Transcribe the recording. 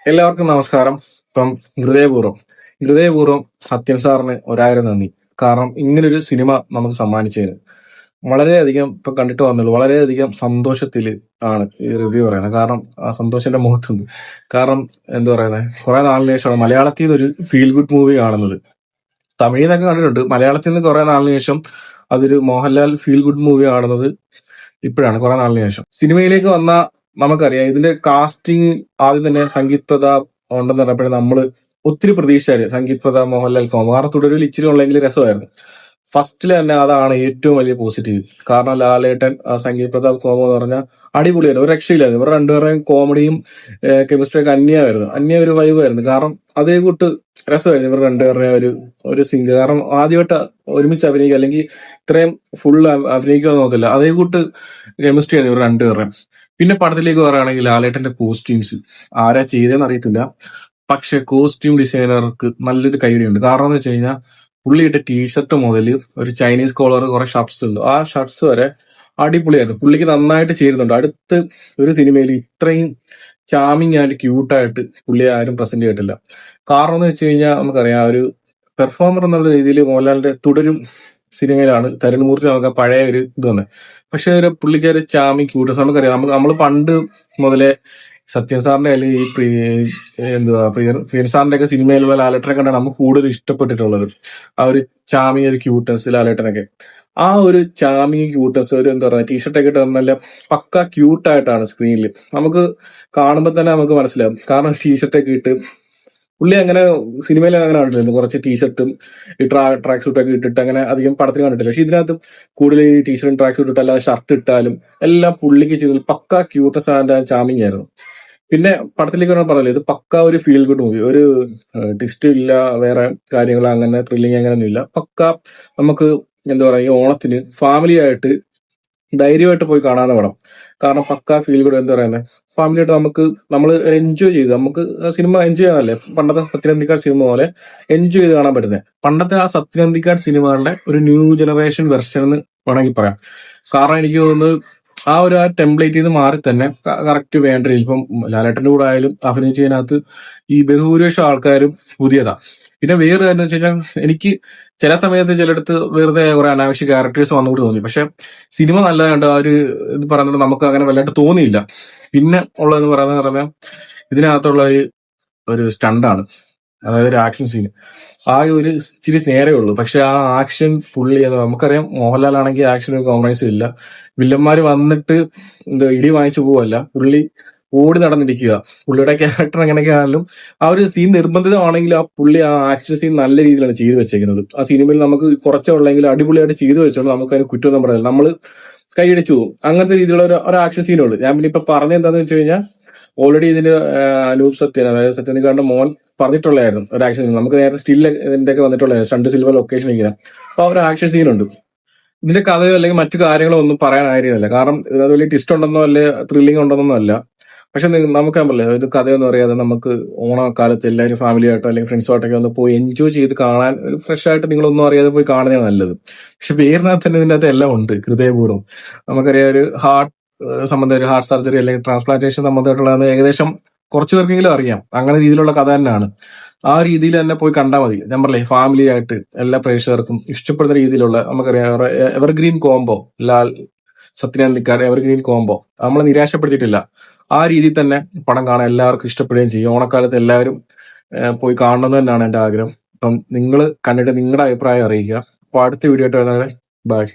എല്ലാവർക്കും നമസ്കാരം. ഇപ്പം ഹൃദയപൂർവ്വം സത്യൻ സാറിന് ഒരായിരം നന്ദി. കാരണം ഇങ്ങനൊരു സിനിമ നമുക്ക് സമ്മാനിച്ചതിന് വളരെയധികം ഇപ്പൊ കണ്ടിട്ട് വന്നുള്ളൂ. വളരെയധികം സന്തോഷത്തിൽ ആണ് ഈ റിവ്യൂ പറയുന്നത്. കാരണം ആ സന്തോഷന്റെ മുഖത്തുണ്ട്. കാരണം എന്താ പറയുന്നത്, കുറെ നാളിന് ശേഷമാണ് മലയാളത്തിൽ നിന്ന് ഒരു ഫീൽ ഗുഡ് മൂവി കാണുന്നത്. തമിഴിൽ നിന്നൊക്കെ കണ്ടിട്ടുണ്ട്. മലയാളത്തിൽ നിന്ന് കുറെ നാളിന് ശേഷം അതൊരു മോഹൻലാൽ ഫീൽ ഗുഡ് മൂവി കാണുന്നത് ഇപ്പോഴാണ്, കുറെ നാളിന് ശേഷം. സിനിമയിലേക്ക് വന്ന നമുക്കറിയാം, ഇതിന്റെ കാസ്റ്റിംഗ് ആദ്യം തന്നെ സംഗീത് പ്രതാപ് ഉണ്ടെന്ന് പറഞ്ഞപ്പോഴേ നമ്മള് ഒത്തിരി പ്രതീക്ഷിച്ചായിരുന്നു സംഗീത് പ്രതാപ് മോഹൻലാൽ കോമ്പോ. കാരണം തുടരിൽ ഇച്ചിരി ഉള്ളെങ്കിൽ രസമായിരുന്നു. ഫസ്റ്റിൽ തന്നെ അതാണ് ഏറ്റവും വലിയ പോസിറ്റീവ്. കാരണം ലാലേട്ടൻ സംഗീത് പ്രതാപ് കോമ്പോ എന്ന് പറഞ്ഞാൽ അടിപൊളിയായിരുന്നു, ഒരു രക്ഷയില്ലായിരുന്നു. ഇവരുടെ രണ്ടുപേരുടെയും കോമഡിയും കെമിസ്ട്രി ഒക്കെ അന്യ ഒരു വൈബായിരുന്നു. കാരണം അതേ കൂട്ട് രസമായിരുന്നു ഇവർ രണ്ടുപേരുടെ ഒരു സിംഗ്. കാരണം ആദ്യമായിട്ട് ഒരുമിച്ച് അഭിനയിക്കുക, അല്ലെങ്കിൽ ഇത്രയും ഫുൾ അഭിനയിക്കുക നോക്കത്തില്ല, അതേ കൂട്ട് കെമിസ്ട്രിയാണ് ഇവർ രണ്ടുപേരുടെയും. പിന്നെ പടത്തിലേക്ക് പറയുകയാണെങ്കിൽ ലാലേട്ടന്റെ കോസ്റ്റ്യൂംസ് ആരാ ചെയ്തതെന്ന് അറിയത്തില്ല, പക്ഷെ കോസ്റ്റ്യൂം ഡിസൈനർക്ക് നല്ലൊരു കൈഡിയുണ്ട്. കാരണം എന്ന് വെച്ച് കഴിഞ്ഞാൽ പുള്ളിയുടെ ടീഷർട്ട് മുതൽ ഒരു ചൈനീസ് കോളർ, കുറെ ഷർട്ട്സ് ഉണ്ട്, ആ ഷർട്ട്സ് വരെ അടിപൊളിയായിരുന്നു. പുള്ളിക്ക് നന്നായിട്ട് ചേരുന്നുണ്ട്. അടുത്ത് ഒരു സിനിമയിൽ ഇത്രയും ചാമിങ് ആൻഡ് ക്യൂട്ടായിട്ട് പുള്ളിയെ ആരും പ്രസന്റ് ചെയ്തിട്ടില്ല. കാരണം എന്ന് വെച്ച് കഴിഞ്ഞാൽ നമുക്കറിയാം, ഒരു പെർഫോമർ എന്നുള്ള രീതിയിൽ മോഹൻലാലിന്റെ തുടരും സിനിമയിലാണ് തരുൺമൂർത്തി നമുക്ക് പഴയ ഒരു ഇത് തന്നെ. പക്ഷെ ഒരു പുള്ളിക്കാര് ചാമിങ് ക്യൂട്ടസ് നമുക്കറിയാം. നമ്മൾ പണ്ട് മുതലേ സത്യൻ സാറിന്റെ അല്ലെങ്കിൽ പ്രിയൻ സാറിന്റെ ഒക്കെ സിനിമയിൽ ലാലേട്ടനെ കണ്ടാണ് നമുക്ക് കൂടുതൽ ഇഷ്ടപ്പെട്ടിട്ടുള്ളത്. ആ ഒരു ചാമിങ്, ഒരു ക്യൂട്ടസ് ലാലേട്ടനൊക്കെ. ആ ഒരു ചാമിങ് ക്യൂട്ടസ്, ഒരു എന്താ പറയുക, ടീഷർട്ടൊക്കെ ഇട്ട് നല്ല പക്ക ക്യൂട്ടായിട്ടാണ് സ്ക്രീനിൽ നമുക്ക് കാണുമ്പോൾ തന്നെ നമുക്ക് മനസ്സിലാവും. കാരണം ടീഷർട്ടൊക്കെ ഇട്ട് പുള്ളി അങ്ങനെ സിനിമയിൽ അങ്ങനെ കണ്ടിട്ടില്ലായിരുന്നു. കുറച്ച് ടീഷർട്ടും ഈ ട്രാക്ക് സൂട്ടൊക്കെ ഇട്ടിട്ട് അങ്ങനെ അധികം പടത്തിൽ കണ്ടിട്ടില്ല. പക്ഷെ ഇതിനകത്ത് കൂടുതൽ ഈ ടീഷർട്ടും ട്രാക്ക് സൂട്ട് ഇട്ടാലും ഷർട്ട് ഇട്ടാലും എല്ലാം പുള്ളിക്ക് ചെയ്തത് പക്ക ക്യൂട്ടസ് ആൻഡ് ചാമിങ് ആയിരുന്നു. പിന്നെ പടത്തിലേക്ക് പറഞ്ഞല്ലോ, ഇത് പക്ക ഒരു ഫീൽ ഗുഡ് മൂവി. ഒരു ട്വിസ്റ്റ് ഇല്ല, വേറെ കാര്യങ്ങൾ അങ്ങനെ ത്രില്ലിങ് അങ്ങനെയൊന്നും ഇല്ല. പക്ക നമുക്ക് എന്താ പറയുക, ഈ ഓണത്തിന് ഫാമിലി ആയിട്ട് ധൈര്യമായിട്ട് പോയി കാണാവുന്ന പടം. കാരണം പക്ക ഫീൽ ഗുഡ്, എന്താ പറയുന്നത്, ഫാമിലി ആയിട്ട് നമ്മൾ എൻജോയ് ചെയ്ത് നമുക്ക് സിനിമ എൻജോയ് ചെയ്യാനല്ലേ. പണ്ടത്തെ സത്യനന്ദിക്കാട് സിനിമ പോലെ എൻജോയ് ചെയ്ത് കാണാൻ പറ്റുന്നത്. പണ്ടത്തെ ആ സത്യനന്ദിക്കാട് സിനിമകളുടെ ഒരു ന്യൂ ജനറേഷൻ വെർഷൻ എന്ന് വേണമെങ്കിൽ പറയാം. കാരണം എനിക്ക് തോന്നുന്നത് ആ ടെംപ്ലേറ്റിൽ നിന്ന് മാറി തന്നെ കറക്റ്റ് വേണ്ട രീതിയിൽ ഇപ്പം ലാലേട്ടന്റെ കൂടെ ആയാലും അഭിനയിച്ചതിനകത്ത് ഈ ബഹുഭൂരിപക്ഷം ആൾക്കാരും പുതിയതാ. പിന്നെ വേറെ കാര്യം വെച്ച് കഴിഞ്ഞാൽ, എനിക്ക് ചില സമയത്ത് ചിലടത്ത് വെറുതെ കുറെ അനാവശ്യ ക്യാരക്ടേഴ്സ് വന്നുകൂടി തോന്നി. പക്ഷെ സിനിമ നല്ലതായിട്ട് ആ ഒരു ഇത് പറയുന്നത് നമുക്ക് അങ്ങനെ വല്ലാണ്ട് തോന്നിയില്ല. പിന്നെ ഉള്ളതെന്ന് പറഞ്ഞാൽ ഇതിനകത്തുള്ള ഒരു സ്റ്റണ്ടാണ്, അതായത് ഒരു ആക്ഷൻ സീൻ. ആ ഒരു ഇച്ചിരി നേരേ ഉള്ളൂ. പക്ഷെ ആ ആക്ഷൻ പുള്ളി നമുക്കറിയാം, മോഹൻലാൽ ആണെങ്കിൽ ആക്ഷൻ കോംപ്രമൈസ് ഇല്ല. വില്ലന്മാര് വന്നിട്ട് ഇടി വാങ്ങിച്ചു പോവല്ല, പുള്ളി ഓടി നടന്നിരിക്കുക. പുള്ളിയുടെ ക്യാരക്ടർ എങ്ങനെയൊക്കെയാണെങ്കിലും ആ ഒരു സീൻ നിർബന്ധിതമാണെങ്കിൽ ആ പുള്ളി ആ ആക്ഷൻ സീൻ നല്ല രീതിയിലാണ് ചെയ്തു വെച്ചേക്കുന്നത്. ആ സിനിമയിൽ നമുക്ക് കുറച്ചുള്ളെങ്കിൽ അടിപൊളിയായിട്ട് ചെയ്തു വെച്ചോണ്ട് നമുക്ക് അതിന് കുറ്റമൊന്നും പറയാം, നമ്മൾ കൈയടിച്ചു പോകും. അങ്ങനത്തെ രീതിയിലുള്ള ഒരു ആക്ഷൻ സീനുള്ളൂ. ഞാൻ പിന്നെ ഇപ്പൊ പറഞ്ഞെന്താന്ന് വെച്ച് കഴിഞ്ഞാൽ, ഓൾറെഡി ഇതിന്റെ അനൂപ് സത്യൻ, അതായത് സത്യനിക്കാരന്റെ മോൻ പറഞ്ഞിട്ടുള്ളതായിരുന്നു ഒരു ആക്ഷൻ സീൻ. നമുക്ക് നേരത്തെ സ്റ്റിൽ ഇതിന്റെ ഒക്കെ വന്നിട്ടുള്ളതായിരുന്നു, സ്റ്റണ്ട് സിൽവർ ലൊക്കേഷൻ ഇങ്ങനെ. അപ്പൊ ആ ഒരു ആക്ഷൻ സീനുണ്ട്. ഇതിന്റെ കഥയോ അല്ലെങ്കിൽ മറ്റു കാര്യങ്ങളോ ഒന്നും പറയാൻ കാര്യമില്ല. കാരണം ഇതിനകത്ത് വലിയ ട്വിസ്റ്റ് ഉണ്ടെന്നോ അല്ലെ ത്രില്ലിംഗ് ഉണ്ടെന്നോ അല്ല. പക്ഷെ നമുക്ക് പറയല്ലേ, ഒരു കഥയൊന്നും അറിയാതെ നമുക്ക് ഓണക്കാലത്ത് എല്ലാവരും ഫാമിലി ആയിട്ടോ അല്ലെങ്കിൽ ഫ്രണ്ട്സുമായിട്ടൊക്കെ ഒന്ന് പോയി എൻജോയ് ചെയ്ത് കാണാൻ, ഒരു ഫ്രഷ് ആയിട്ട് നിങ്ങളൊന്നും അറിയാതെ പോയി കാണുന്നതാണ് നല്ലത്. പക്ഷെ പേരിനകത്ത് തന്നെ ഇതിനകത്ത് എല്ലാം ഉണ്ട്. ഹൃദയപൂർവ്വം നമുക്കറിയാം, ഒരു ഹാർട്ട് സംബന്ധം, ഒരു ഹാർട്ട് സർജറി അല്ലെങ്കിൽ ട്രാൻസ്പ്ലാന്റേഷൻ സംബന്ധമായിട്ടുള്ള ഏകദേശം കുറച്ചു പേർക്കെങ്കിലും അറിയാം. അങ്ങനെ രീതിയിലുള്ള കഥ തന്നെയാണ്. ആ രീതിയിൽ തന്നെ പോയി കണ്ടാൽ മതി. ഞാൻ പറഞ്ഞേ, ഫാമിലി ആയിട്ട് എല്ലാ പ്രേക്ഷകർക്കും ഇഷ്ടപ്പെടുന്ന രീതിയിലുള്ള, നമുക്കറിയാം, evergreen combo, Lal Sathyan Anthikad evergreen combo നമ്മളെ നിരാശപ്പെടുത്തിയിട്ടില്ല. ആ രീതിയിൽ തന്നെ പടം കാണാൻ എല്ലാവർക്കും ഇഷ്ടപ്പെടുകയും ചെയ്യും. ഓണക്കാലത്ത് എല്ലാവരും പോയി കാണണമെന്ന് തന്നെയാണ് എന്റെ ആഗ്രഹം. അപ്പം നിങ്ങൾ കണ്ടിട്ട് നിങ്ങളുടെ അഭിപ്രായം അറിയിക്കുക. അപ്പൊ അടുത്ത വീഡിയോ ആയിട്ട് വരുന്നത്, ബൈ.